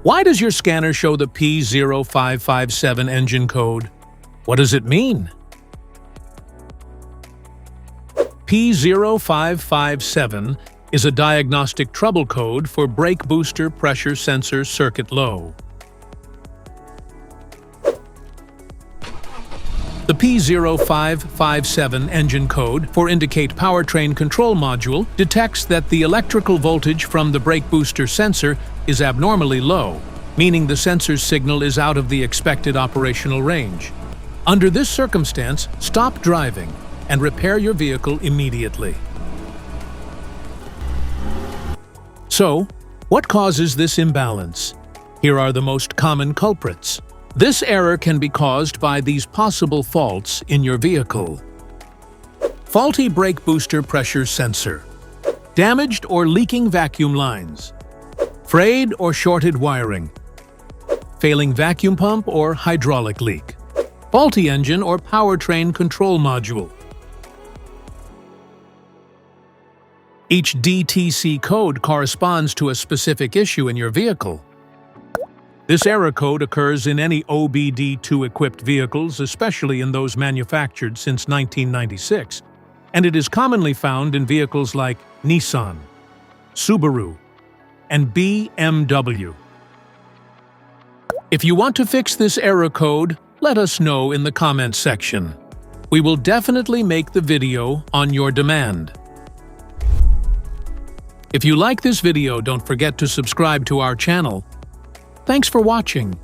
Why does your scanner show the P0557 engine code? What does it mean? P0557 is a diagnostic trouble code for brake booster pressure sensor circuit low. The P0557 engine code for indicate Powertrain Control Module detects that the electrical voltage from the brake booster sensor is abnormally low, meaning the sensor's signal is out of the expected operational range. Under this circumstance, stop driving and repair your vehicle immediately. So, what causes this imbalance? Here are the most common culprits. This error can be caused by these possible faults in your vehicle. Faulty brake booster pressure sensor. Damaged or leaking vacuum lines. Frayed or shorted wiring. Failing vacuum pump or hydraulic leak. Faulty engine or powertrain control module. Each DTC code corresponds to a specific issue in your vehicle. This error code occurs in any OBD2-equipped vehicles, especially in those manufactured since 1996, and it is commonly found in vehicles like Nissan, Subaru, and BMW. If you want to fix this error code, let us know in the comments section. We will definitely make the video on your demand. If you like this video, don't forget to subscribe to our channel. Thanks for watching.